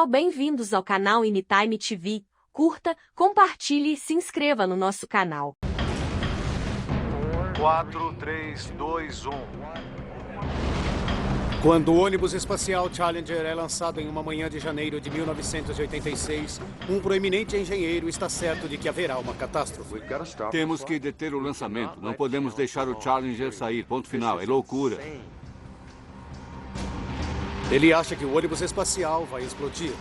pessoal, bem-vindos ao canal Anytime TV. Curta, compartilhe e se inscreva no nosso canal. 4, 3, 2, 1. Quando o ônibus espacial Challenger é lançado em uma manhã de janeiro de 1986, um proeminente engenheiro está certo de que haverá uma catástrofe. Temos que deter o lançamento. Não podemos deixar o Challenger sair. Ponto final. É loucura. Ele acha que o ônibus espacial vai explodir.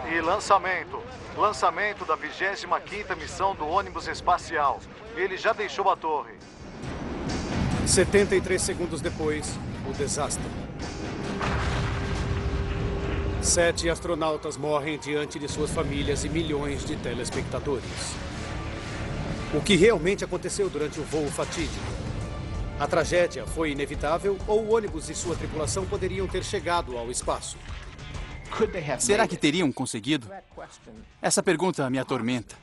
E lançamento. Lançamento da 25ª missão do ônibus espacial. Ele já deixou a torre. 73 segundos depois, o desastre. 7 astronautas morrem diante de suas famílias e milhões de telespectadores. O que realmente aconteceu durante o voo fatídico? A tragédia foi inevitável ou o ônibus e sua tripulação poderiam ter chegado ao espaço? Será que teriam conseguido? Essa pergunta me atormenta.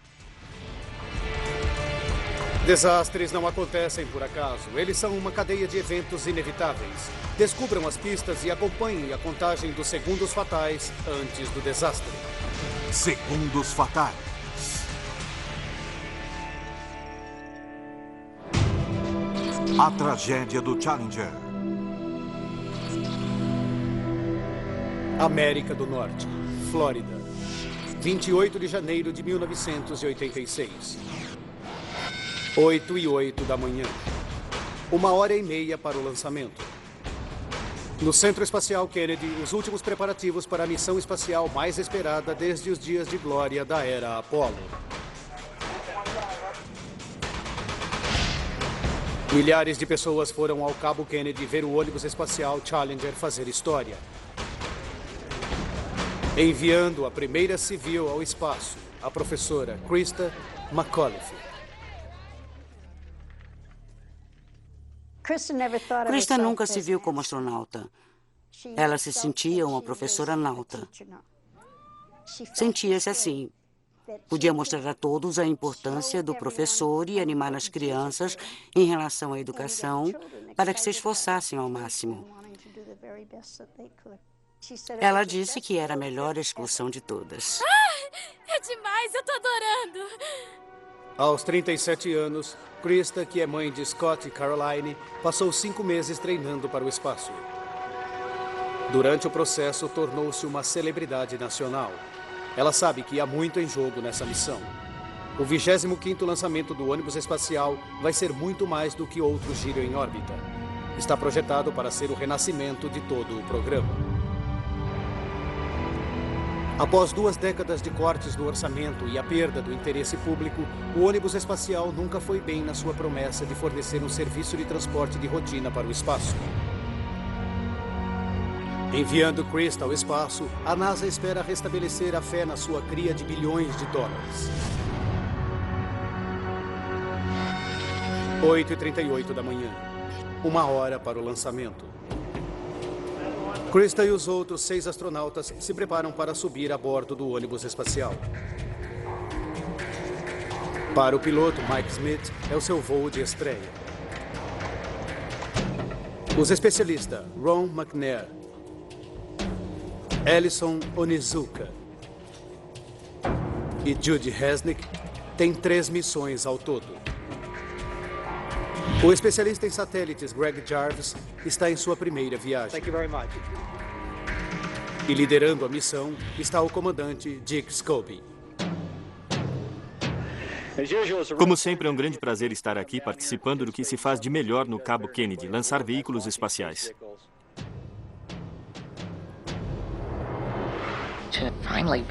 Desastres não acontecem por acaso. Eles são uma cadeia de eventos inevitáveis. Descubram as pistas e acompanhem a contagem dos segundos fatais antes do desastre. Segundos fatais. A tragédia do Challenger. América do Norte, Flórida, 28 de janeiro de 1986. 8h08 da manhã. 1h30 para o lançamento. No Centro Espacial Kennedy, os últimos preparativos para a missão espacial mais esperada desde os dias de glória da era Apollo. Milhares de pessoas foram ao Cabo Kennedy ver o ônibus espacial Challenger fazer história. Enviando a primeira civil ao espaço, a professora Krista McAuliffe. Krista nunca se viu como astronauta. Ela se sentia uma professora nauta. Sentia-se assim. Podia mostrar a todos a importância do professor e animar as crianças em relação à educação para que se esforçassem ao máximo. Ela disse que era a melhor excursão de todas. É demais, eu tô adorando! Aos 37 anos, Krista, que é mãe de Scott e Caroline, passou 5 meses treinando para o espaço. Durante o processo, tornou-se uma celebridade nacional. Ela sabe que há muito em jogo nessa missão. O 25º lançamento do ônibus espacial vai ser muito mais do que outro giro em órbita. Está projetado para ser o renascimento de todo o programa. Após 2 décadas de cortes no orçamento e a perda do interesse público, o ônibus espacial nunca foi bem na sua promessa de fornecer um serviço de transporte de rotina para o espaço. Enviando Krista ao espaço, a NASA espera restabelecer a fé na sua cria de bilhões de dólares. 8h38 da manhã. 1h para o lançamento. Krista e os outros 6 astronautas se preparam para subir a bordo do ônibus espacial. Para o piloto Mike Smith, é o seu voo de estreia. Os especialistas Ron McNair, Ellison Onizuka e Judy Resnick têm 3 missões ao todo. O especialista em satélites Greg Jarvis está em sua primeira viagem. E liderando a missão está o comandante Dick Scobie. Como sempre, é um grande prazer estar aqui participando do que se faz de melhor no Cabo Kennedy, lançar veículos espaciais.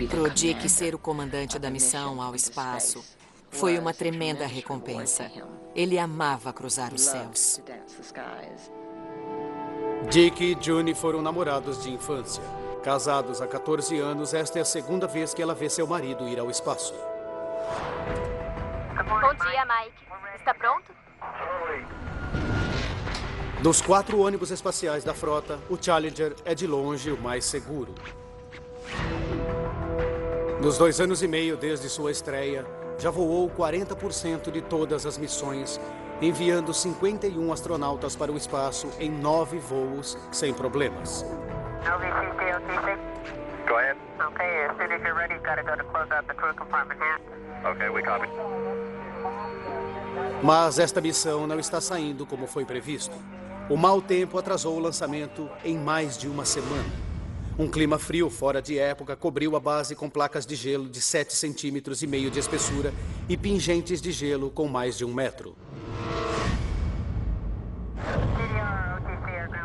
Para o Dick ser o comandante da missão ao espaço, foi uma tremenda recompensa. Ele amava cruzar os céus. Dick e June foram namorados de infância. Casados há 14 anos, esta é a segunda vez que ela vê seu marido ir ao espaço. Bom dia, Mike. Está pronto? Dos 4 ônibus espaciais da frota, o Challenger é de longe o mais seguro. Nos 2 anos e meio desde sua estreia, já voou 40% de todas as missões, enviando 51 astronautas para o espaço em 9 voos sem problemas. Go ahead. Okay, as soon as you're ready, gotta go to close out the crew compartment here. Okay, we copy. Mas esta missão não está saindo como foi previsto. O mau tempo atrasou o lançamento em mais de uma semana. Um clima frio fora de época cobriu a base com placas de gelo de 7,5 centímetros de espessura e pingentes de gelo com mais de 1 metro.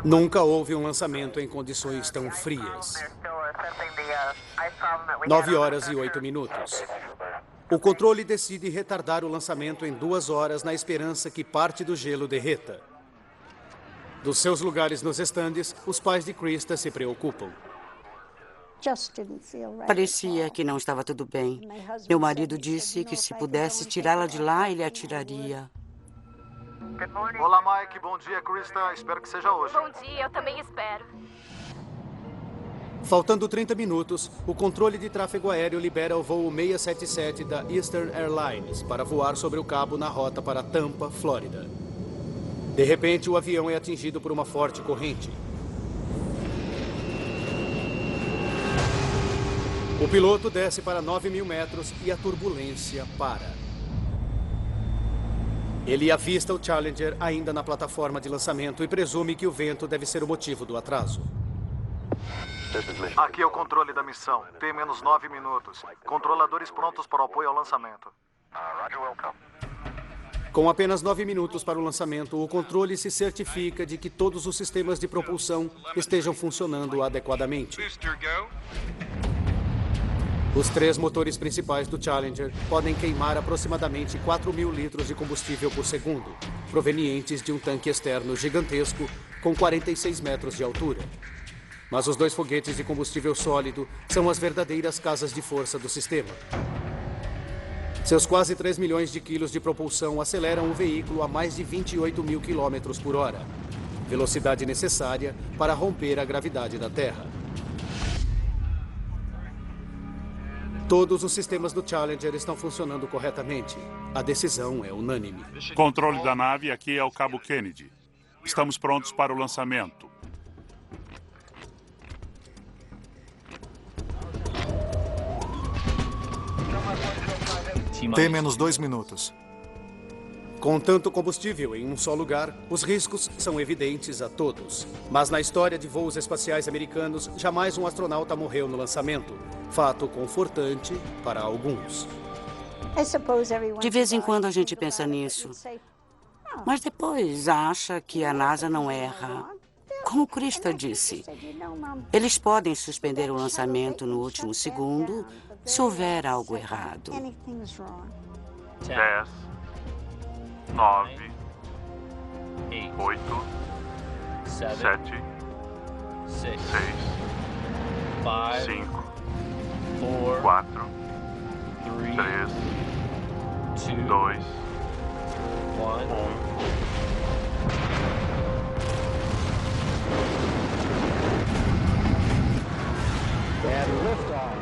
Nunca houve um lançamento em condições tão frias. 9 horas e 8 minutos. O controle decide retardar o lançamento em 2 horas na esperança que parte do gelo derreta. Dos seus lugares nos estandes, os pais de Krista se preocupam. Parecia que não estava tudo bem. Meu marido disse que se pudesse tirá-la de lá, ele a tiraria. Olá, Mike. Bom dia, Krista. Espero que seja hoje. Bom dia, eu também espero. Faltando 30 minutos, o controle de tráfego aéreo libera o voo 677 da Eastern Airlines para voar sobre o cabo na rota para Tampa, Flórida. De repente, o avião é atingido por uma forte corrente. O piloto desce para 9.000 metros e a turbulência para. Ele avista o Challenger ainda na plataforma de lançamento e presume que o vento deve ser o motivo do atraso. Aqui é o controle da missão. Tem menos 9 minutos. Controladores prontos para o apoio ao lançamento. Com apenas 9 minutos para o lançamento, o controle se certifica de que todos os sistemas de propulsão estejam funcionando adequadamente. Os 3 motores principais do Challenger podem queimar aproximadamente 4.000 litros de combustível por segundo, provenientes de um tanque externo gigantesco com 46 metros de altura. Mas os 2 foguetes de combustível sólido são as verdadeiras casas de força do sistema. Seus quase 3 milhões de quilos de propulsão aceleram o veículo a mais de 28.000 quilômetros por hora, velocidade necessária para romper a gravidade da Terra. Todos os sistemas do Challenger estão funcionando corretamente. A decisão é unânime. Controle da nave, aqui é o Cabo Kennedy. Estamos prontos para o lançamento. Tem menos 2 minutos. Com tanto combustível em um só lugar, os riscos são evidentes a todos. Mas na história de voos espaciais americanos, jamais um astronauta morreu no lançamento. Fato confortante para alguns. De vez em quando a gente pensa nisso. Mas depois acha que a NASA não erra. Como Krista disse, eles podem suspender o lançamento no último segundo se houver algo errado. 10, 9, 8, 7, 6, 5, 4, 3, 2,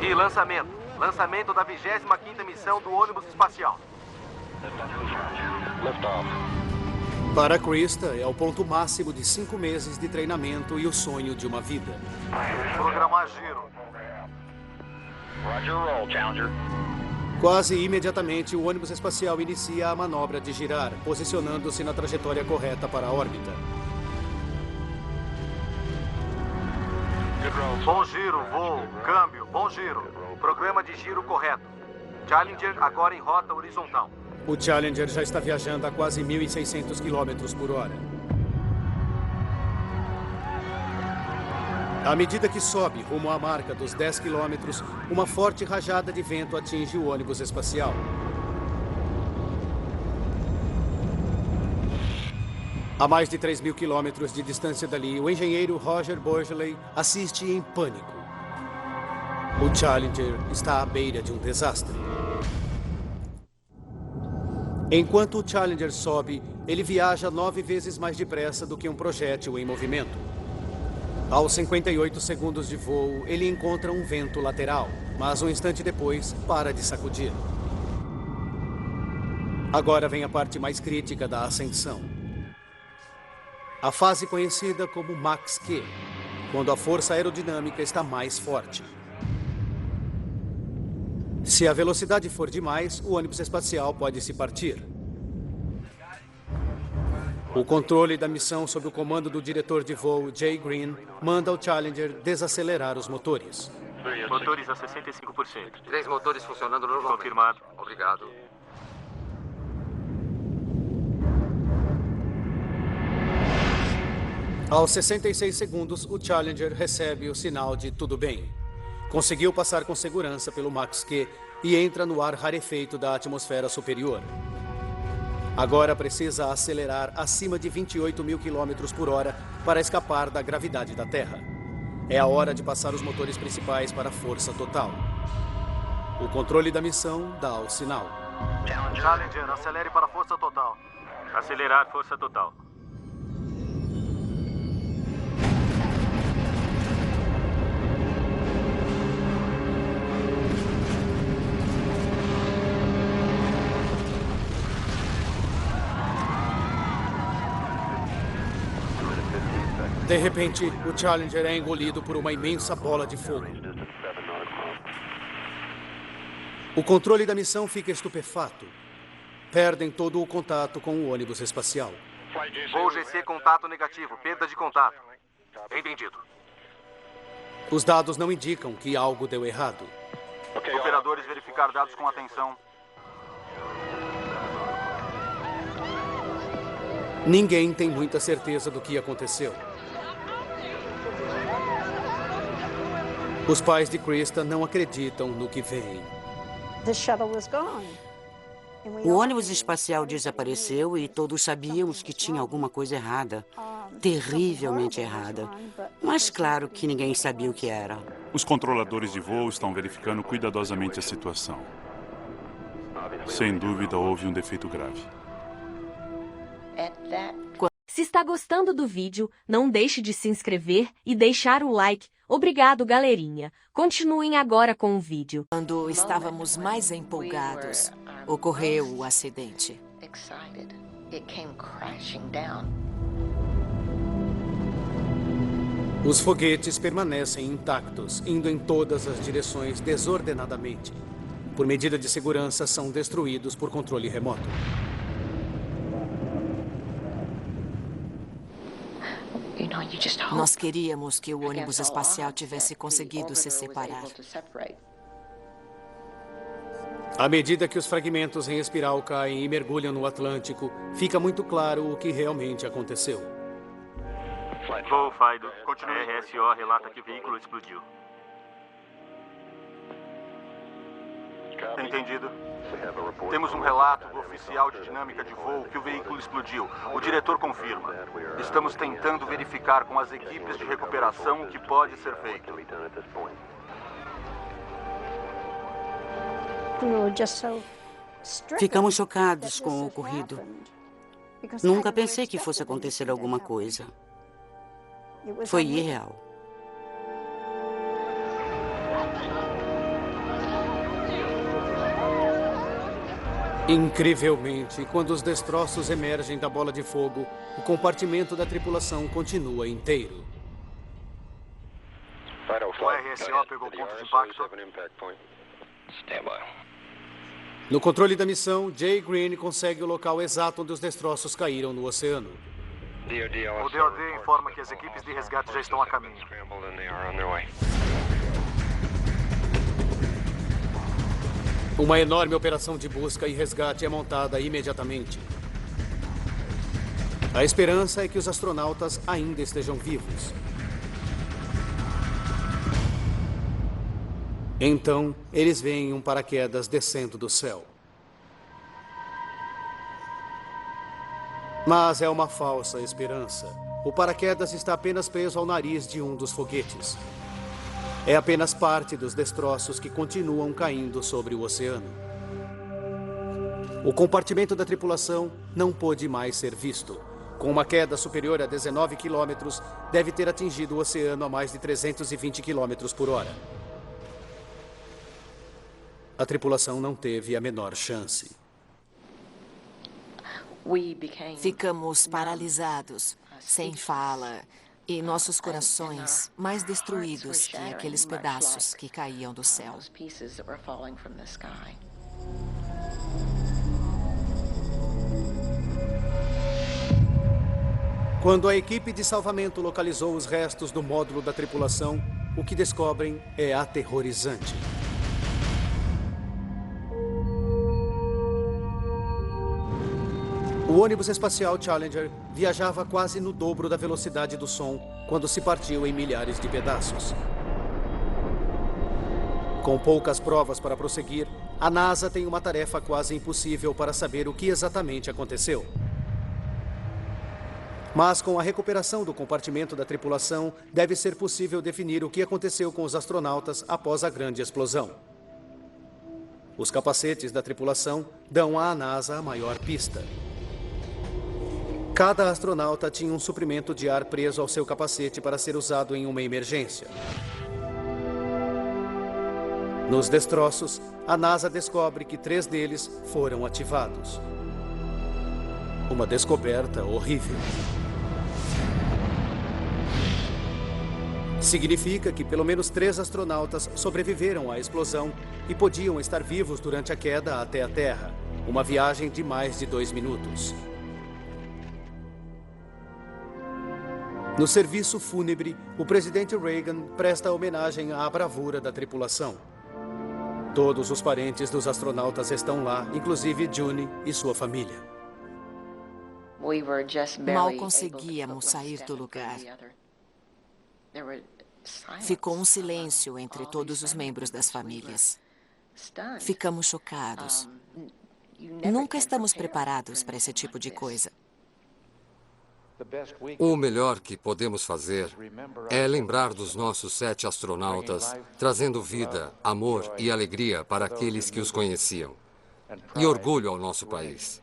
1. E lançamento. Lançamento da 25ª missão do ônibus espacial. Para Krista, é o ponto máximo de 5 meses de treinamento e o sonho de uma vida. Programar giro. Quase imediatamente, o ônibus espacial inicia a manobra de girar, posicionando-se na trajetória correta para a órbita. Bom giro, voo, câmbio, bom giro. Programa de giro correto. Challenger agora em rota horizontal. O Challenger já está viajando a quase 1.600 km por hora. À medida que sobe rumo à marca dos 10 km, uma forte rajada de vento atinge o ônibus espacial. A mais de 3.000 quilômetros de distância dali, o engenheiro Roger Boergeley assiste em pânico. O Challenger está à beira de um desastre. Enquanto o Challenger sobe, ele viaja 9 vezes mais depressa do que um projétil em movimento. Aos 58 segundos de voo, ele encontra um vento lateral, mas um instante depois, para de sacudir. Agora vem a parte mais crítica da ascensão. A fase conhecida como Max Q. quando a força aerodinâmica está mais forte. Se a velocidade for demais, o ônibus espacial pode se partir. O controle da missão, sob o comando do diretor de voo, Jay Green, manda o Challenger desacelerar os motores. Motores a 65%. 3 motores funcionando normalmente. Confirmado. Obrigado. Aos 66 segundos, o Challenger recebe o sinal de tudo bem. Conseguiu passar com segurança pelo Max Q e entra no ar rarefeito da atmosfera superior. Agora precisa acelerar acima de 28 mil quilômetros por hora para escapar da gravidade da Terra. É a hora de passar os motores principais para a força total. O controle da missão dá o sinal. Challenger, acelere para a força total. Acelerar força total. De repente, o Challenger é engolido por uma imensa bola de fogo. O controle da missão fica estupefato. Perdem todo o contato com o ônibus espacial. Voo GC, contato negativo. Perda de contato. Entendido. Os dados não indicam que algo deu errado. Operadores, verificar dados com atenção. Ninguém tem muita certeza do que aconteceu. Os pais de Krista não acreditam no que veem. O ônibus espacial desapareceu e todos sabíamos que tinha alguma coisa errada. Terrivelmente errada. Mas claro que ninguém sabia o que era. Os controladores de voo estão verificando cuidadosamente a situação. Sem dúvida, houve um defeito grave. Se está gostando do vídeo, não deixe de se inscrever e deixar o like. Obrigado, galerinha. Continuem agora com o vídeo. Quando estávamos mais empolgados, ocorreu o acidente. Os foguetes permanecem intactos, indo em todas as direções desordenadamente. Por medida de segurança, são destruídos por controle remoto. Nós queríamos que o ônibus espacial tivesse conseguido se separar. À medida que os fragmentos em espiral caem e mergulham no Atlântico, fica muito claro o que realmente aconteceu. Voo Fido. Continue. RSO relata que o veículo explodiu. Entendido. Temos um relato do oficial de dinâmica de voo que o veículo explodiu. O diretor confirma. Estamos tentando verificar com as equipes de recuperação o que pode ser feito. Ficamos chocados com o ocorrido. Nunca pensei que fosse acontecer alguma coisa. Foi irreal. Incrivelmente, quando os destroços emergem da bola de fogo, o compartimento da tripulação continua inteiro. O RSO pegou o ponto de impacto. No controle da missão, Jay Green consegue o local exato onde os destroços caíram no oceano. O DOD informa que as equipes de resgate já estão a caminho. Uma enorme operação de busca e resgate é montada imediatamente. A esperança é que os astronautas ainda estejam vivos. Então, eles veem um paraquedas descendo do céu. Mas é uma falsa esperança. O paraquedas está apenas preso ao nariz de um dos foguetes. É apenas parte dos destroços que continuam caindo sobre o oceano. O compartimento da tripulação não pôde mais ser visto. Com uma queda superior a 19 quilômetros, deve ter atingido o oceano a mais de 320 quilômetros por hora. A tripulação não teve a menor chance. Ficamos paralisados, sem fala, E nossos corações mais destruídos que aqueles pedaços que caíam do céu. Quando a equipe de salvamento localizou os restos do módulo da tripulação, o que descobrem é aterrorizante. O ônibus espacial Challenger viajava quase no dobro da velocidade do som quando se partiu em milhares de pedaços. Com poucas provas para prosseguir, a NASA tem uma tarefa quase impossível para saber o que exatamente aconteceu. Mas com a recuperação do compartimento da tripulação, deve ser possível definir o que aconteceu com os astronautas após a grande explosão. Os capacetes da tripulação dão à NASA a maior pista. Cada astronauta tinha um suprimento de ar preso ao seu capacete para ser usado em uma emergência. Nos destroços, a NASA descobre que 3 deles foram ativados. Uma descoberta horrível. Significa que pelo menos 3 astronautas sobreviveram à explosão e podiam estar vivos durante a queda até a Terra. Uma viagem de mais de 2 minutos. No serviço fúnebre, o presidente Reagan presta homenagem à bravura da tripulação. Todos os parentes dos astronautas estão lá, inclusive June e sua família. Mal conseguíamos sair do lugar. Ficou um silêncio entre todos os membros das famílias. Ficamos chocados. Nunca estamos preparados para esse tipo de coisa. O melhor que podemos fazer é lembrar dos nossos 7 astronautas, trazendo vida, amor e alegria para aqueles que os conheciam. E orgulho ao nosso país.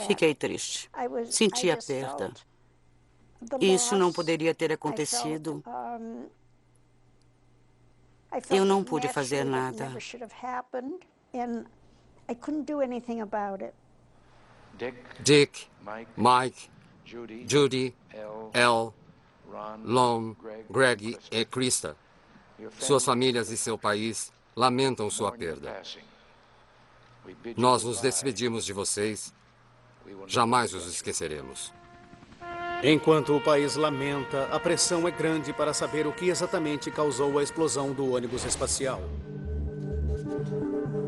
Fiquei triste. Senti a perda. Isso não poderia ter acontecido. Eu não pude fazer nada. Dick, Mike, Judy, Elle, Lon, Greg e Krista. Suas famílias e seu país lamentam sua perda. Nós nos despedimos de vocês. Jamais os esqueceremos. Enquanto o país lamenta, a pressão é grande para saber o que exatamente causou a explosão do ônibus espacial.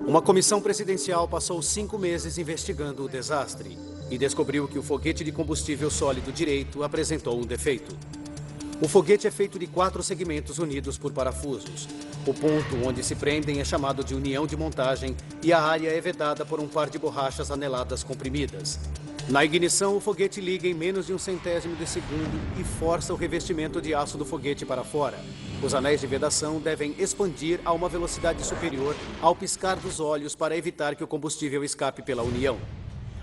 Uma comissão presidencial passou 5 meses investigando o desastre e descobriu que o foguete de combustível sólido direito apresentou um defeito. O foguete é feito de 4 segmentos unidos por parafusos. O ponto onde se prendem é chamado de união de montagem e a área é vedada por um par de borrachas aneladas comprimidas. Na ignição, o foguete liga em menos de 1/100º de segundo e força o revestimento de aço do foguete para fora. Os anéis de vedação devem expandir a uma velocidade superior ao piscar dos olhos para evitar que o combustível escape pela união.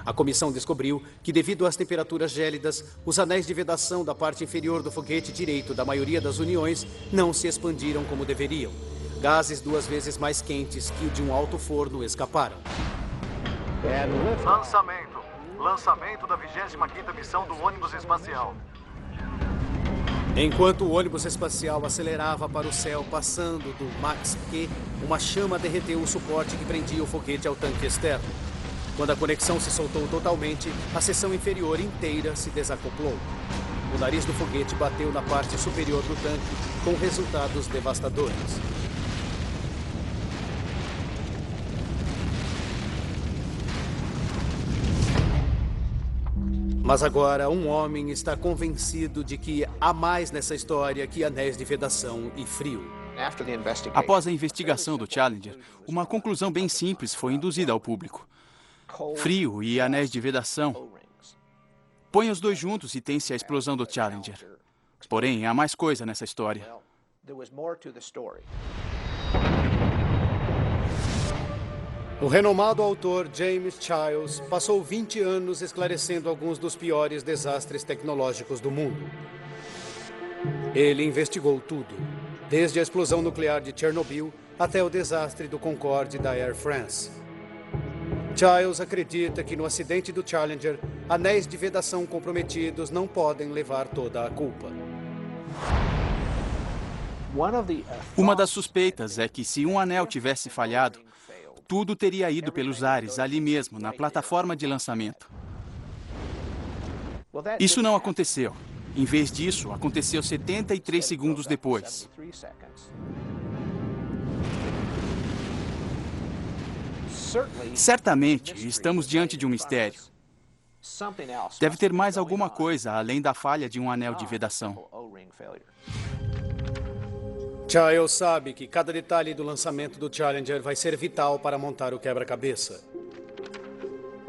A comissão descobriu que, devido às temperaturas gélidas, os anéis de vedação da parte inferior do foguete direito da maioria das uniões não se expandiram como deveriam. Gases 2 vezes mais quentes que o de um alto forno escaparam. Lançamento da 25ª missão do ônibus espacial. Enquanto o ônibus espacial acelerava para o céu, passando do Max Q, uma chama derreteu o suporte que prendia o foguete ao tanque externo. Quando a conexão se soltou totalmente, a seção inferior inteira se desacoplou. O nariz do foguete bateu na parte superior do tanque, com resultados devastadores. Mas agora um homem está convencido de que há mais nessa história que anéis de vedação e frio. Após a investigação do Challenger, uma conclusão bem simples foi induzida ao público. Frio e anéis de vedação. Põe os 2 juntos e tem-se a explosão do Challenger. Porém, há mais coisa nessa história. O renomado autor James Childs passou 20 anos esclarecendo alguns dos piores desastres tecnológicos do mundo. Ele investigou tudo, desde a explosão nuclear de Chernobyl até o desastre do Concorde da Air France. Giles acredita que no acidente do Challenger, anéis de vedação comprometidos não podem levar toda a culpa. Uma das suspeitas é que se um anel tivesse falhado, tudo teria ido pelos ares ali mesmo, na plataforma de lançamento. Isso não aconteceu. Em vez disso, aconteceu 73 segundos depois. Certamente, estamos diante de um mistério. Deve ter mais alguma coisa além da falha de um anel de vedação. Giles sabe que cada detalhe do lançamento do Challenger vai ser vital para montar o quebra-cabeça.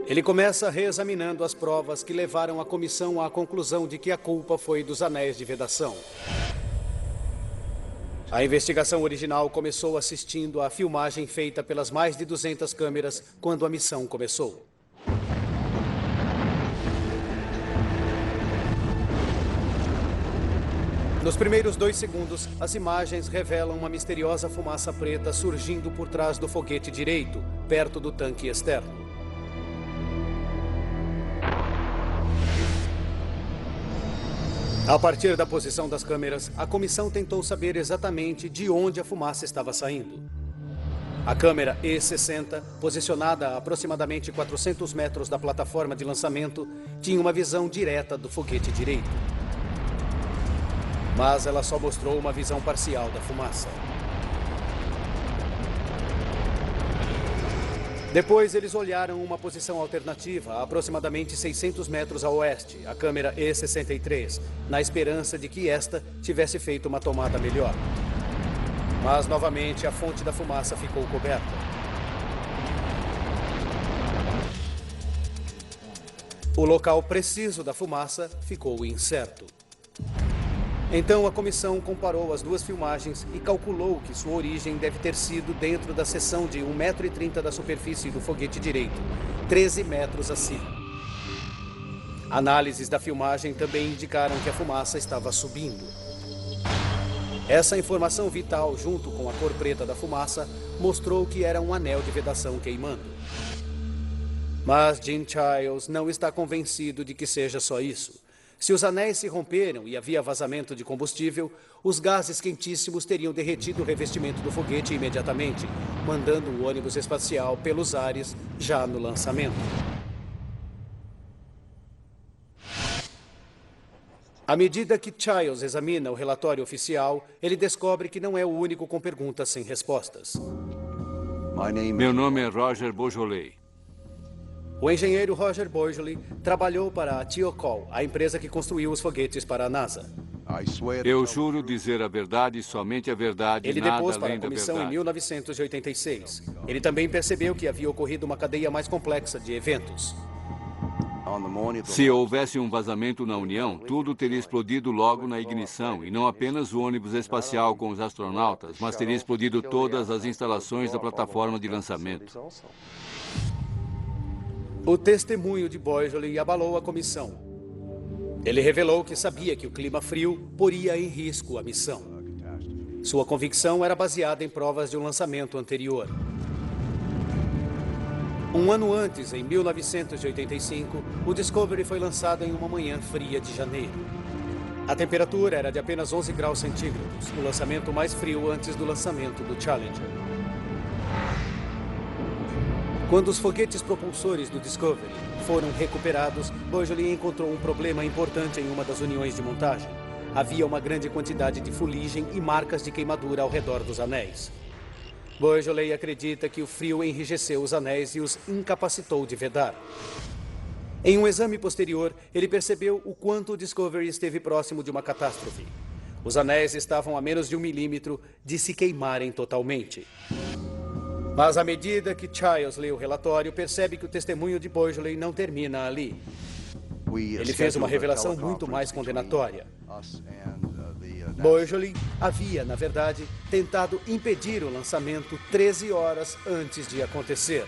Ele começa reexaminando as provas que levaram a comissão à conclusão de que a culpa foi dos anéis de vedação. A investigação original começou assistindo à filmagem feita pelas mais de 200 câmeras quando a missão começou. Nos primeiros 2 segundos, as imagens revelam uma misteriosa fumaça preta surgindo por trás do foguete direito, perto do tanque externo. A partir da posição das câmeras, a comissão tentou saber exatamente de onde a fumaça estava saindo. A câmera E-60, posicionada a aproximadamente 400 metros da plataforma de lançamento, tinha uma visão direta do foguete direito. Mas ela só mostrou uma visão parcial da fumaça. Depois, eles olharam uma posição alternativa, a aproximadamente 600 metros a oeste, a câmera E-63, na esperança de que esta tivesse feito uma tomada melhor. Mas, novamente, a fonte da fumaça ficou coberta. O local preciso da fumaça ficou incerto. Então, a comissão comparou as duas filmagens e calculou que sua origem deve ter sido dentro da seção de 1,30 m da superfície do foguete direito, 13 metros acima. Análises da filmagem também indicaram que a fumaça estava subindo. Essa informação vital, junto com a cor preta da fumaça, mostrou que era um anel de vedação queimando. Mas Gene Giles não está convencido de que seja só isso. Se os anéis se romperam e havia vazamento de combustível, os gases quentíssimos teriam derretido o revestimento do foguete imediatamente, mandando o ônibus espacial pelos ares já no lançamento. À medida que Giles examina o relatório oficial, ele descobre que não é o único com perguntas sem respostas. Meu nome é Roger Beaujolais. O engenheiro Roger Beaujolais trabalhou para a Thiokol, a empresa que construiu os foguetes para a NASA. Eu juro dizer a verdade e somente a verdade, Ele nada depôs para além a da comissão em verdade. 1986. Ele também percebeu que havia ocorrido uma cadeia mais complexa de eventos. Se houvesse um vazamento na União, tudo teria explodido logo na ignição, e não apenas o ônibus espacial com os astronautas, mas teria explodido todas as instalações da plataforma de lançamento. O testemunho de Beaujolais abalou a comissão. Ele revelou que sabia que o clima frio poria em risco a missão. Sua convicção era baseada em provas de um lançamento anterior. Um ano antes, em 1985, o Discovery foi lançado em uma manhã fria de janeiro. A temperatura era de apenas 11 graus centígrados, o lançamento mais frio antes do lançamento do Challenger. Quando os foguetes propulsores do Discovery foram recuperados, Beaujolais encontrou um problema importante em uma das uniões de montagem. Havia uma grande quantidade de fuligem e marcas de queimadura ao redor dos anéis. Beaujolais acredita que o frio enrijeceu os anéis e os incapacitou de vedar. Em um exame posterior, ele percebeu o quanto o Discovery esteve próximo de uma catástrofe. Os anéis estavam a menos de 1 milímetro de se queimarem totalmente. Mas à medida que Giles lê o relatório, percebe que o testemunho de Beaujolais não termina ali. Ele fez uma revelação muito mais condenatória. Beaujolais havia, na verdade, tentado impedir o lançamento 13 horas antes de acontecer.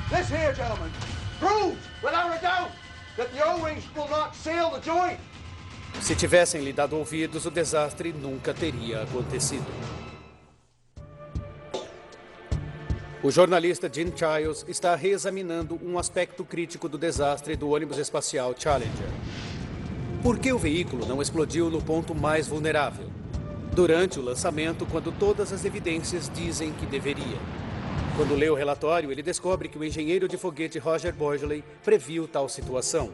This here, gentlemen, proves without a doubt that the O-rings will not seal the joint. Se tivessem lhe dado ouvidos, o desastre nunca teria acontecido. O jornalista Jim Childs está reexaminando um aspecto crítico do desastre do ônibus espacial Challenger. Por que o veículo não explodiu no ponto mais vulnerável? Durante o lançamento, quando todas as evidências dizem que deveria. Quando lê o relatório, ele descobre que o engenheiro de foguete Roger Boisley previu tal situação.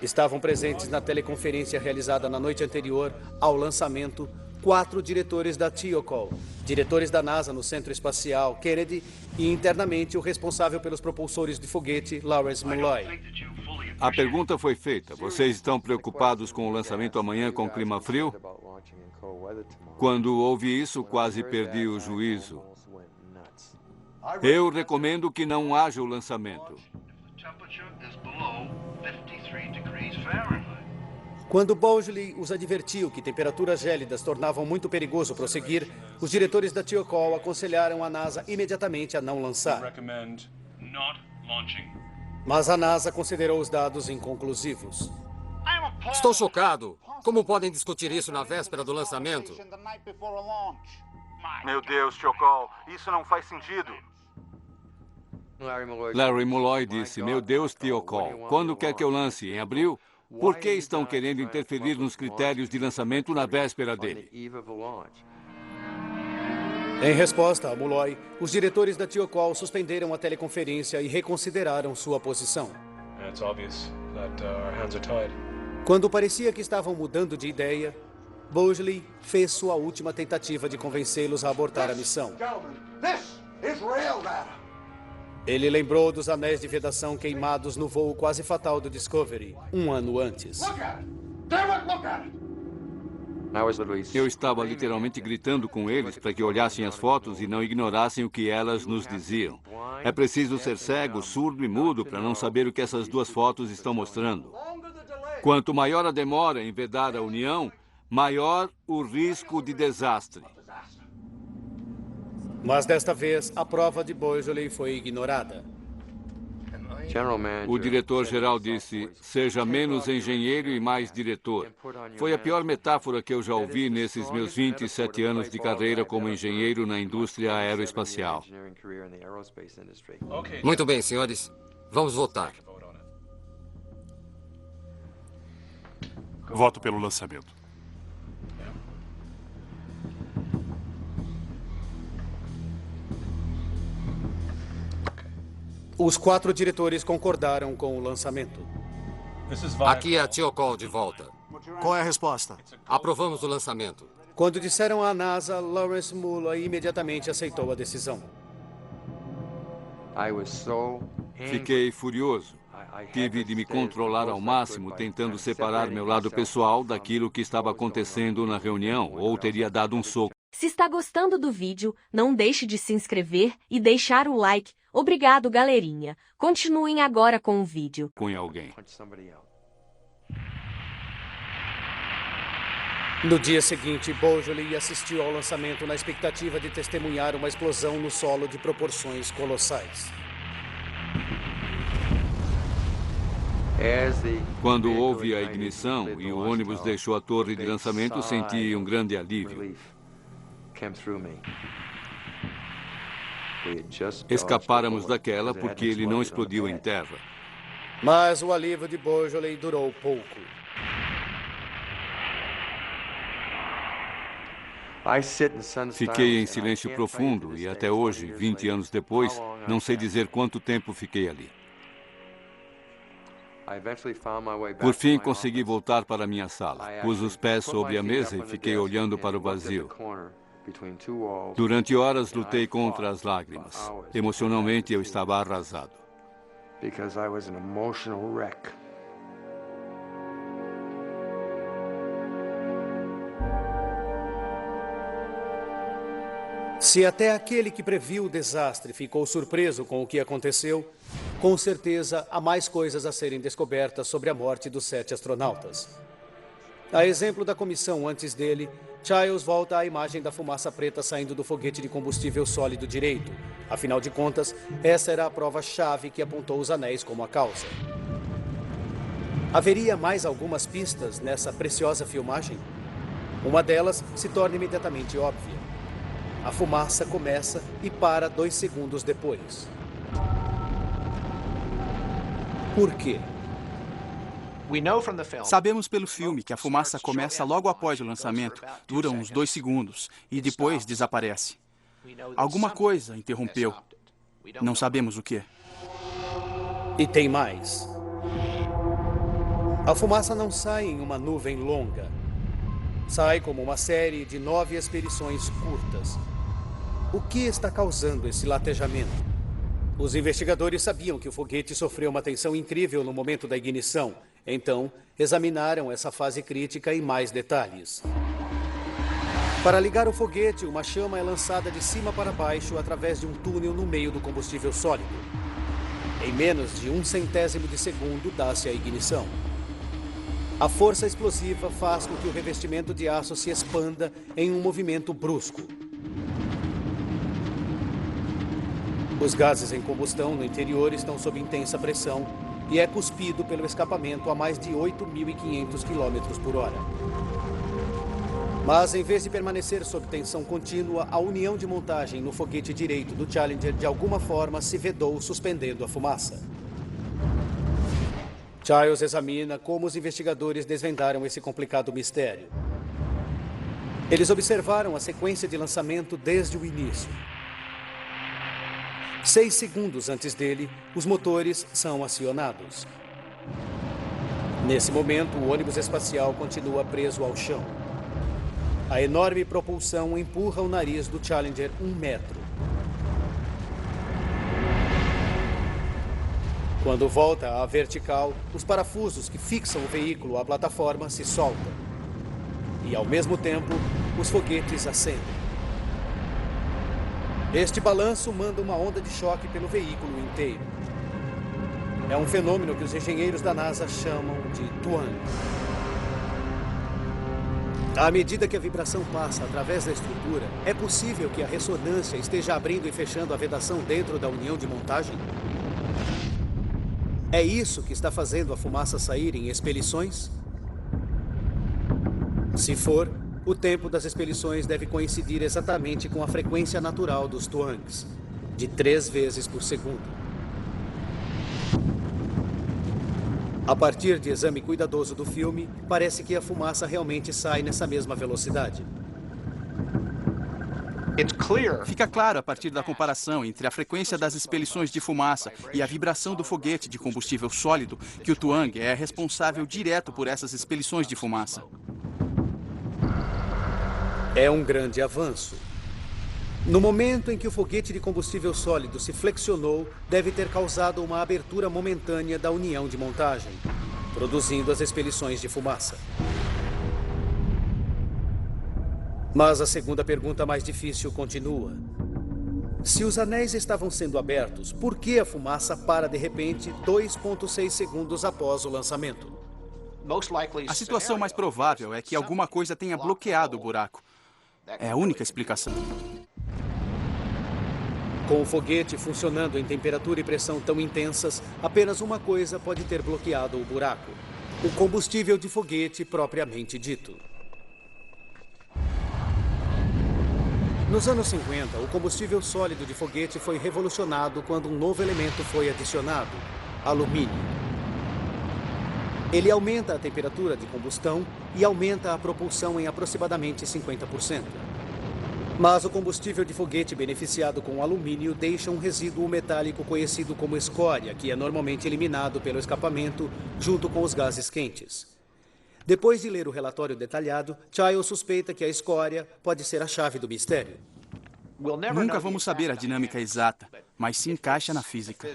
Estavam presentes na teleconferência realizada na noite anterior ao lançamento 4 diretores da TIOCOL, diretores da NASA no Centro Espacial Kennedy e internamente o responsável pelos propulsores de foguete, Lawrence Mulloy. A pergunta foi feita. Vocês estão preocupados com o lançamento amanhã com clima frio? Quando ouvi isso, quase perdi o juízo. Eu recomendo que não haja o lançamento. Quando Boisley os advertiu que temperaturas gélidas tornavam muito perigoso prosseguir, os diretores da TIOCOL aconselharam a NASA imediatamente a não lançar. Mas a NASA considerou os dados inconclusivos. Estou chocado. Como podem discutir isso na véspera do lançamento? Meu Deus, TIOCOL, isso não faz sentido. Larry Mulloy disse, meu Deus, TIOCOL, quando quer que eu lance? Em abril? Por que estão querendo interferir nos critérios de lançamento na véspera dele? Em resposta a Mulloy, os diretores da TIOCOL suspenderam a teleconferência e reconsideraram sua posição. Quando parecia que estavam mudando de ideia, Boisley fez sua última tentativa de convencê-los a abortar a missão. Ele lembrou dos anéis de vedação queimados no voo quase fatal do Discovery, um ano antes. Eu estava literalmente gritando com eles para que olhassem as fotos e não ignorassem o que elas nos diziam. É preciso ser cego, surdo e mudo para não saber o que essas duas fotos estão mostrando. Quanto maior a demora em vedar a união, maior o risco de desastre. Mas desta vez, a prova de Boisley foi ignorada. O diretor-geral disse, seja menos engenheiro e mais diretor. Foi a pior metáfora que eu já ouvi nesses meus 27 anos de carreira como engenheiro na indústria aeroespacial. Muito bem, senhores. Vamos votar. Voto pelo lançamento. Os 4 diretores concordaram com o lançamento. Aqui é a TIOCOL de volta. Qual é a resposta? Aprovamos o lançamento. Quando disseram à NASA, Lawrence Mulloy imediatamente aceitou a decisão. Fiquei furioso. Tive de me controlar ao máximo, tentando separar meu lado pessoal daquilo que estava acontecendo na reunião, ou teria dado um soco. Se está gostando do vídeo, não deixe de se inscrever e deixar o like. Obrigado, galerinha. Continuem agora com o vídeo. Com alguém. No dia seguinte, Boisley assistiu ao lançamento na expectativa de testemunhar uma explosão no solo de proporções colossais. Quando houve a ignição e o ônibus deixou a torre de lançamento, senti um grande alívio. Escapáramos daquela porque ele não explodiu em terra. Mas o alívio de Boisley durou pouco. Fiquei em silêncio profundo e até hoje, 20 anos depois, não sei dizer quanto tempo fiquei ali. Por fim, consegui voltar para minha sala. Pus os pés sobre a mesa e fiquei olhando para o vazio. Durante horas, lutei contra as lágrimas. Emocionalmente, eu estava arrasado. Se até aquele que previu o desastre ficou surpreso com o que aconteceu, com certeza há mais coisas a serem descobertas sobre a morte dos 7 astronautas. A exemplo da comissão antes dele, Childs volta à imagem da fumaça preta saindo do foguete de combustível sólido direito. Afinal de contas, essa era a prova-chave que apontou os anéis como a causa. Haveria mais algumas pistas nessa preciosa filmagem? Uma delas se torna imediatamente óbvia. a fumaça começa e para 2 segundos depois. Por quê? Sabemos pelo filme que a fumaça começa logo após o lançamento, dura uns 2 segundos e depois desaparece. Alguma coisa interrompeu. Não sabemos o que. E tem mais. A fumaça não sai em uma nuvem longa. Sai como uma série de 9 expedições curtas. O que está causando esse latejamento? Os investigadores sabiam que o foguete sofreu uma tensão incrível no momento da ignição. Então, examinaram essa fase crítica em mais detalhes. Para ligar o foguete, uma chama é lançada de cima para baixo através de um túnel no meio do combustível sólido. Em menos de 1/100º de segundo, dá-se a ignição. A força explosiva faz com que o revestimento de aço se expanda em um movimento brusco. Os gases em combustão no interior estão sob intensa pressão e é cuspido pelo escapamento a mais de 8.500 km/h. Mas, em vez de permanecer sob tensão contínua, a união de montagem no foguete direito do Challenger de alguma forma se vedou, suspendendo a fumaça. Childs examina como os investigadores desvendaram esse complicado mistério. Eles observaram a sequência de lançamento desde o início. 6 segundos antes dele, os motores são acionados. Nesse momento, o ônibus espacial continua preso ao chão. A enorme propulsão empurra o nariz do Challenger 1 metro. Quando volta à vertical, os parafusos que fixam o veículo à plataforma se soltam. E, ao mesmo tempo, os foguetes acendem. Este balanço manda uma onda de choque pelo veículo inteiro. É um fenômeno que os engenheiros da NASA chamam de twang. À medida que a vibração passa através da estrutura, é possível que a ressonância esteja abrindo e fechando a vedação dentro da união de montagem? É isso que está fazendo a fumaça sair em expelições? Se for, o tempo das expelições deve coincidir exatamente com a frequência natural dos twangs, de 3 vezes por segundo. A partir de exame cuidadoso do filme, parece que a fumaça realmente sai nessa mesma velocidade. Fica claro a partir da comparação entre a frequência das expelições de fumaça e a vibração do foguete de combustível sólido que o twang é responsável direto por essas expelições de fumaça. É um grande avanço. No momento em que o foguete de combustível sólido se flexionou, deve ter causado uma abertura momentânea da união de montagem, produzindo as expelições de fumaça. Mas a segunda pergunta mais difícil continua. Se os anéis estavam sendo abertos, por que a fumaça para de repente 2,6 segundos após o lançamento? A situação mais provável é que alguma coisa tenha bloqueado o buraco. É a única explicação. Com o foguete funcionando em temperatura e pressão tão intensas, apenas uma coisa pode ter bloqueado o buraco: o combustível de foguete propriamente dito. Nos anos 50, o combustível sólido de foguete foi revolucionado quando um novo elemento foi adicionado: alumínio. Ele aumenta a temperatura de combustão e aumenta a propulsão em aproximadamente 50%. Mas o combustível de foguete beneficiado com alumínio deixa um resíduo metálico conhecido como escória, que é normalmente eliminado pelo escapamento junto com os gases quentes. Depois de ler o relatório detalhado, Childs suspeita que a escória pode ser a chave do mistério. Nunca vamos saber a dinâmica exata, mas se encaixa na física.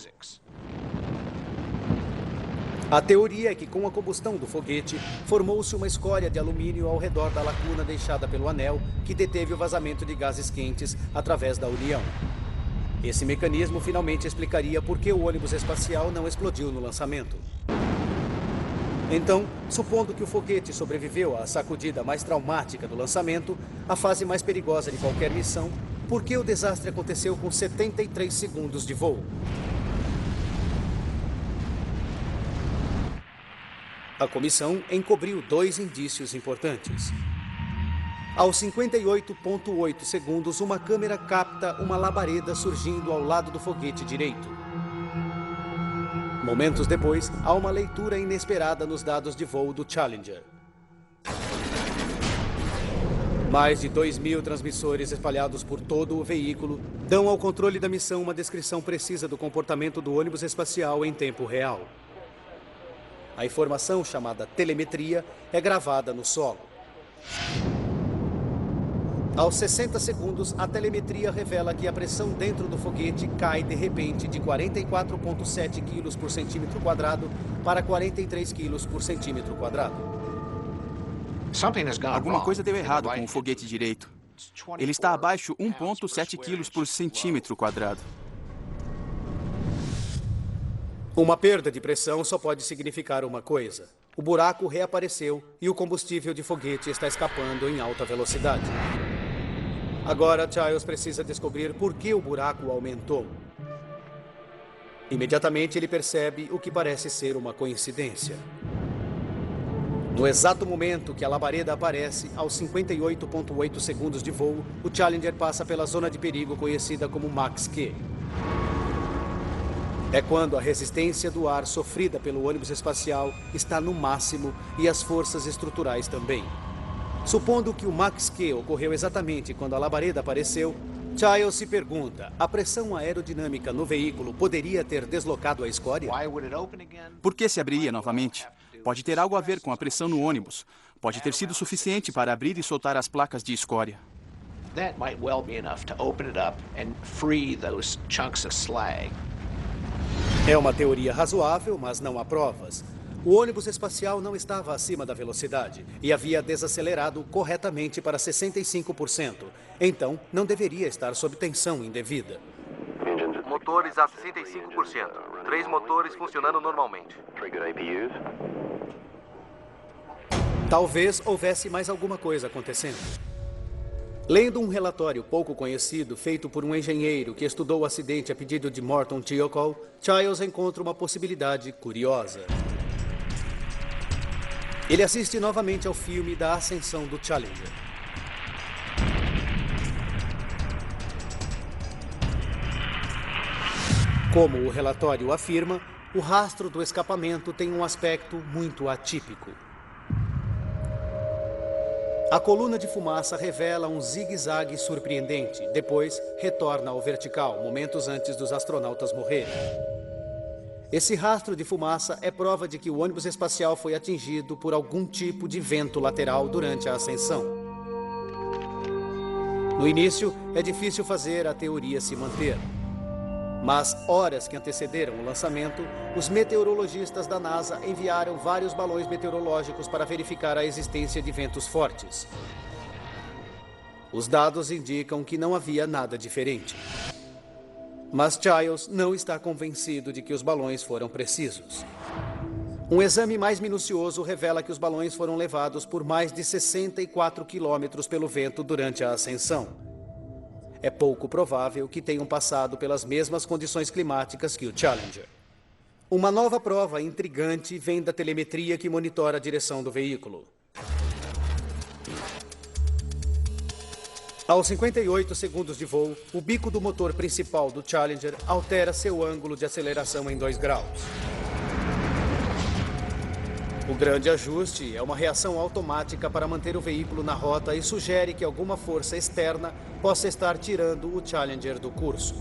A teoria é que, com a combustão do foguete, formou-se uma escória de alumínio ao redor da lacuna deixada pelo anel, que deteve o vazamento de gases quentes através da união. Esse mecanismo finalmente explicaria por que o ônibus espacial não explodiu no lançamento. Então, supondo que o foguete sobreviveu à sacudida mais traumática do lançamento, a fase mais perigosa de qualquer missão, por que o desastre aconteceu com 73 segundos de voo? A comissão encobriu 2 indícios importantes. Aos 58,8 segundos, uma câmera capta uma labareda surgindo ao lado do foguete direito. Momentos depois, há uma leitura inesperada nos dados de voo do Challenger. Mais de 2.000 transmissores espalhados por todo o veículo dão ao controle da missão uma descrição precisa do comportamento do ônibus espacial em tempo real. A informação, chamada telemetria, é gravada no solo. Aos 60 segundos, a telemetria revela que a pressão dentro do foguete cai de repente de 44,7 kg por centímetro quadrado para 43 kg por centímetro quadrado. Alguma coisa deu errado com o foguete direito. Ele está abaixo 1,7 kg por centímetro quadrado. Uma perda de pressão só pode significar uma coisa. O buraco reapareceu e o combustível de foguete está escapando em alta velocidade. Agora, Giles precisa descobrir por que o buraco aumentou. Imediatamente ele percebe o que parece ser uma coincidência. No exato momento que a labareda aparece, aos 58,8 segundos de voo, o Challenger passa pela zona de perigo conhecida como Max Q. É quando a resistência do ar sofrida pelo ônibus espacial está no máximo e as forças estruturais também. Supondo que o Max Q ocorreu exatamente quando a labareda apareceu, Giles se pergunta, a pressão aerodinâmica no veículo poderia ter deslocado a escória? Por que se abriria novamente? Pode ter algo a ver com a pressão no ônibus. Pode ter sido suficiente para abrir e soltar as placas de escória. That might well be enough to open it up and free those chunks of slag. É uma teoria razoável, mas não há provas. O ônibus espacial não estava acima da velocidade e havia desacelerado corretamente para 65%. Então, não deveria estar sob tensão indevida. Motores a 65%. 3 motores funcionando normalmente. Talvez houvesse mais alguma coisa acontecendo. Lendo um relatório pouco conhecido feito por um engenheiro que estudou o acidente a pedido de Morton Thiokol, Giles encontra uma possibilidade curiosa. Ele assiste novamente ao filme da ascensão do Challenger. Como o relatório afirma, o rastro do escapamento tem um aspecto muito atípico. A coluna de fumaça revela um zigue-zague surpreendente. Depois, retorna ao vertical, momentos antes dos astronautas morrerem. Esse rastro de fumaça é prova de que o ônibus espacial foi atingido por algum tipo de vento lateral durante a ascensão. No início, é difícil fazer a teoria se manter. Mas, horas que antecederam o lançamento, os meteorologistas da NASA enviaram vários balões meteorológicos para verificar a existência de ventos fortes. Os dados indicam que não havia nada diferente. Mas Giles não está convencido de que os balões foram precisos. Um exame mais minucioso revela que os balões foram levados por mais de 64 quilômetros pelo vento durante a ascensão. É pouco provável que tenham passado pelas mesmas condições climáticas que o Challenger. Uma nova prova intrigante vem da telemetria que monitora a direção do veículo. Aos 58 segundos de voo, o bico do motor principal do Challenger altera seu ângulo de aceleração em 2 graus. O grande ajuste é uma reação automática para manter o veículo na rota e sugere que alguma força externa possa estar tirando o Challenger do curso.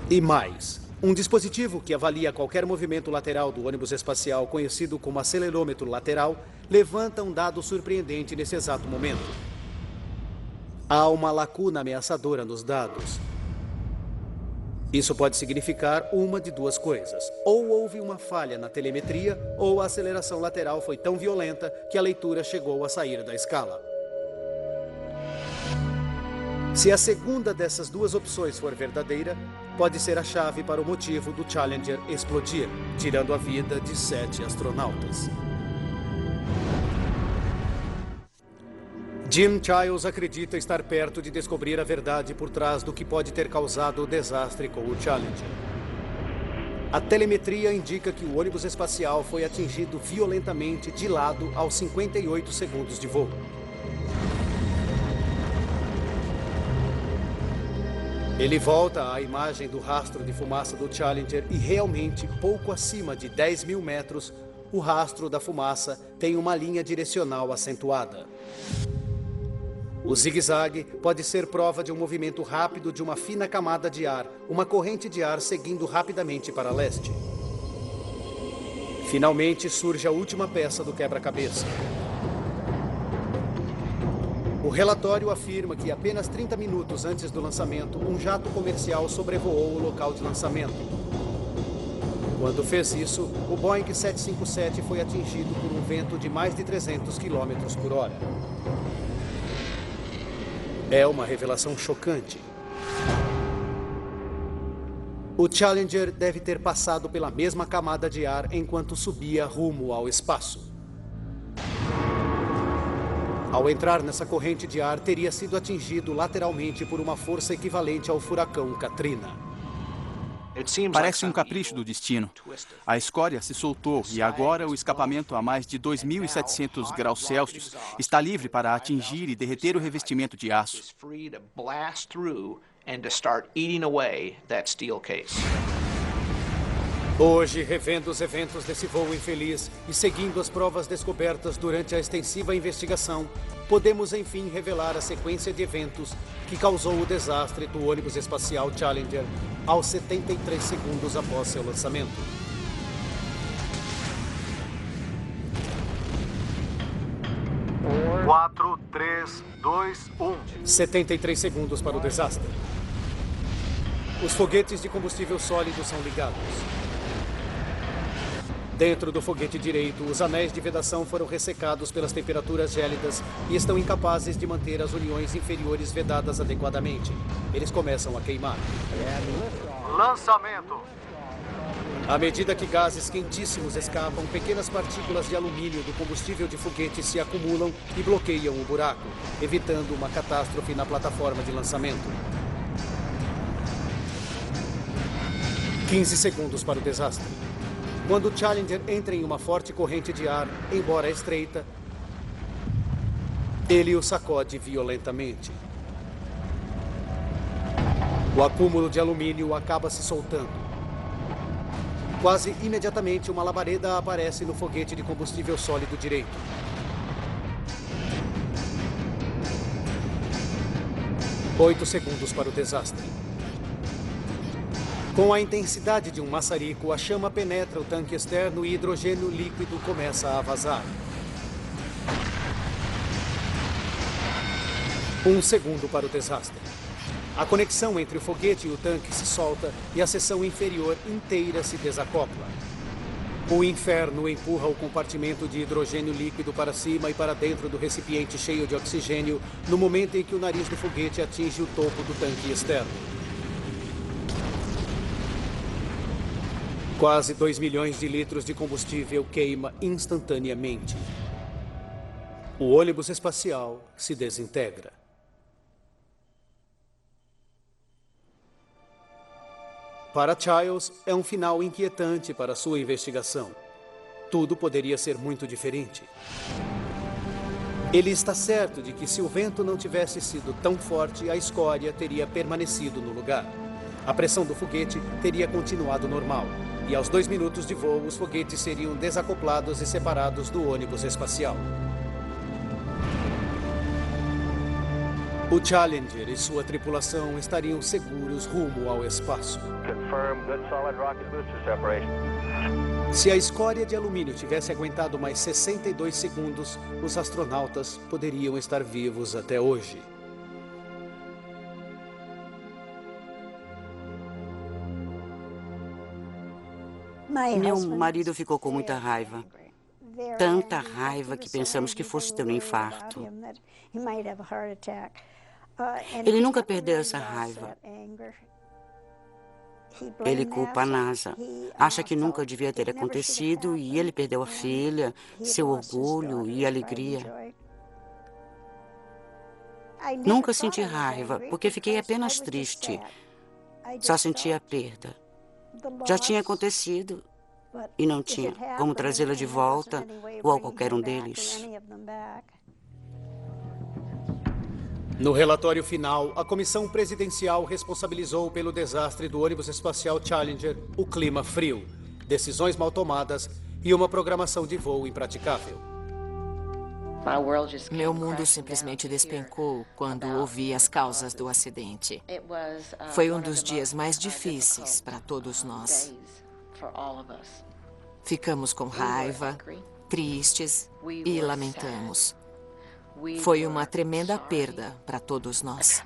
E mais, um dispositivo que avalia qualquer movimento lateral do ônibus espacial, conhecido como acelerômetro lateral, levanta um dado surpreendente nesse exato momento. Há uma lacuna ameaçadora nos dados. Isso pode significar uma de duas coisas. Ou houve uma falha na telemetria, ou a aceleração lateral foi tão violenta que a leitura chegou a sair da escala. Se a segunda dessas duas opções for verdadeira, pode ser a chave para o motivo do Challenger explodir, tirando a vida de 7 astronautas. Jim Giles acredita estar perto de descobrir a verdade por trás do que pode ter causado o desastre com o Challenger. A telemetria indica que o ônibus espacial foi atingido violentamente de lado aos 58 segundos de voo. Ele volta à imagem do rastro de fumaça do Challenger e realmente, pouco acima de 10 mil metros, o rastro da fumaça tem uma linha direcional acentuada. O zigue-zague pode ser prova de um movimento rápido de uma fina camada de ar, uma corrente de ar seguindo rapidamente para leste. Finalmente surge a última peça do quebra-cabeça. O relatório afirma que apenas 30 minutos antes do lançamento, um jato comercial sobrevoou o local de lançamento. Quando fez isso, o Boeing 757 foi atingido por um vento de mais de 300 km por hora. É uma revelação chocante. O Challenger deve ter passado pela mesma camada de ar enquanto subia rumo ao espaço. Ao entrar nessa corrente de ar, teria sido atingido lateralmente por uma força equivalente ao furacão Katrina. Parece um capricho do destino. A escória se soltou e agora o escapamento a mais de 2.700 graus Celsius está livre para atingir e derreter o revestimento de aço. Hoje, revendo os eventos desse voo infeliz e seguindo as provas descobertas durante a extensiva investigação, podemos enfim revelar a sequência de eventos que causou o desastre do ônibus espacial Challenger aos 73 segundos após seu lançamento. Quatro, 3, 2, 1. 73 segundos para o desastre. Os foguetes de combustível sólido são ligados. Dentro do foguete direito, os anéis de vedação foram ressecados pelas temperaturas gélidas e estão incapazes de manter as uniões inferiores vedadas adequadamente. Eles começam a queimar. Lançamento! À medida que gases quentíssimos escapam, pequenas partículas de alumínio do combustível de foguete se acumulam e bloqueiam o buraco, evitando uma catástrofe na plataforma de lançamento. 15 segundos para o desastre. Quando o Challenger entra em uma forte corrente de ar, embora estreita, ele o sacode violentamente. O acúmulo de alumínio acaba se soltando. Quase imediatamente, uma labareda aparece no foguete de combustível sólido direito. Oito segundos para o desastre. Com a intensidade de um maçarico, a chama penetra o tanque externo e hidrogênio líquido começa a vazar. 1 segundo para o desastre. A conexão entre o foguete e o tanque se solta e a seção inferior inteira se desacopla. O inferno empurra o compartimento de hidrogênio líquido para cima e para dentro do recipiente cheio de oxigênio no momento em que o nariz do foguete atinge o topo do tanque externo. Quase 2 milhões de litros de combustível queima instantaneamente. O ônibus espacial se desintegra. Para Childs, é um final inquietante para sua investigação. Tudo poderia ser muito diferente. Ele está certo de que se o vento não tivesse sido tão forte, a escória teria permanecido no lugar. A pressão do foguete teria continuado normal. E aos 2 minutos de voo, os foguetes seriam desacoplados e separados do ônibus espacial. O Challenger e sua tripulação estariam seguros rumo ao espaço. Se a escória de alumínio tivesse aguentado mais 62 segundos, os astronautas poderiam estar vivos até hoje. Meu marido ficou com muita raiva. Tanta raiva que pensamos que fosse ter um infarto. Ele nunca perdeu essa raiva. Ele culpa a NASA. Acha que nunca devia ter acontecido e ele perdeu a filha, seu orgulho e alegria. Nunca senti raiva, porque fiquei apenas triste. Só senti a perda. Já tinha acontecido e não tinha como trazê-la de volta ou a qualquer um deles. No relatório final, a comissão presidencial responsabilizou pelo desastre do ônibus espacial Challenger o clima frio, decisões mal tomadas e uma programação de voo impraticável. Meu mundo simplesmente despencou quando ouvi as causas do acidente. Foi um dos dias mais difíceis para todos nós. Ficamos com raiva, tristes e lamentamos. Foi uma tremenda perda para todos nós.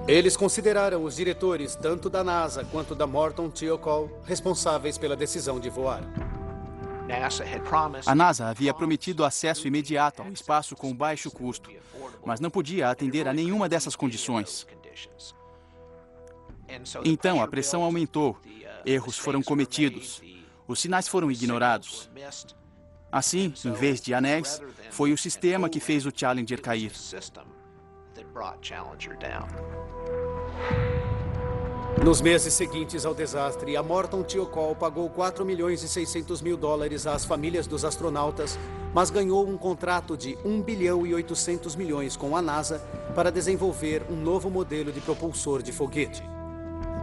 Eles consideraram os diretores tanto da NASA quanto da Morton Thiokol responsáveis pela decisão de voar. A NASA havia prometido acesso imediato ao espaço com baixo custo, mas não podia atender a nenhuma dessas condições. Então, a pressão aumentou, erros foram cometidos, os sinais foram ignorados. Assim, em vez de anéis, foi o sistema que fez o Challenger cair. Nos meses seguintes ao desastre, a Morton Thiokol pagou 4 milhões e 600 mil dólares às famílias dos astronautas, mas ganhou um contrato de 1 bilhão e 800 milhões com a NASA para desenvolver um novo modelo de propulsor de foguete.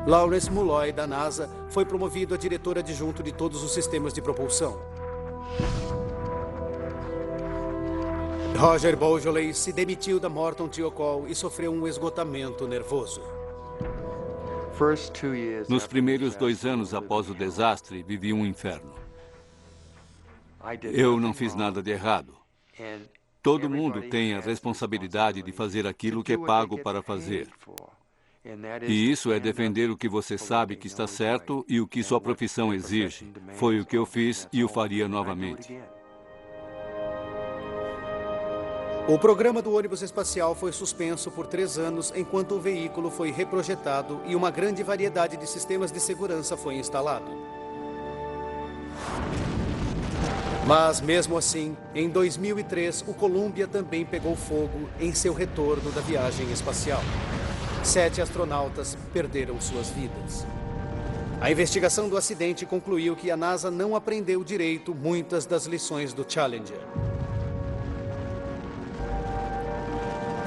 Lawrence Mulloy, da NASA, foi promovido a diretor adjunto de todos os sistemas de propulsão. Roger Beaujolais se demitiu da Morton Thiokol e sofreu um esgotamento nervoso. Nos primeiros 2 anos após o desastre, vivi um inferno. Eu não fiz nada de errado. Todo mundo tem a responsabilidade de fazer aquilo que é pago para fazer. E isso é defender o que você sabe que está certo e o que sua profissão exige. Foi o que eu fiz e o faria novamente. O programa do ônibus espacial foi suspenso por 3 anos enquanto o veículo foi reprojetado e uma grande variedade de sistemas de segurança foi instalado. Mas, mesmo assim, em 2003, o Columbia também pegou fogo em seu retorno da viagem espacial. 7 astronautas perderam suas vidas. A investigação do acidente concluiu que a NASA não aprendeu direito muitas das lições do Challenger.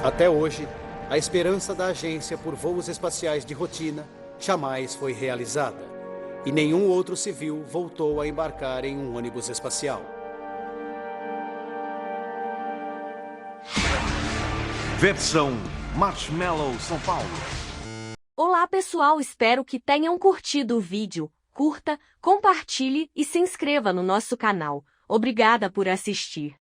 Até hoje, a esperança da agência por voos espaciais de rotina jamais foi realizada, e nenhum outro civil voltou a embarcar em um ônibus espacial. Versão Marshmallow São Paulo. Olá pessoal, espero que tenham curtido o vídeo. Curta, compartilhe e se inscreva no nosso canal. Obrigada por assistir.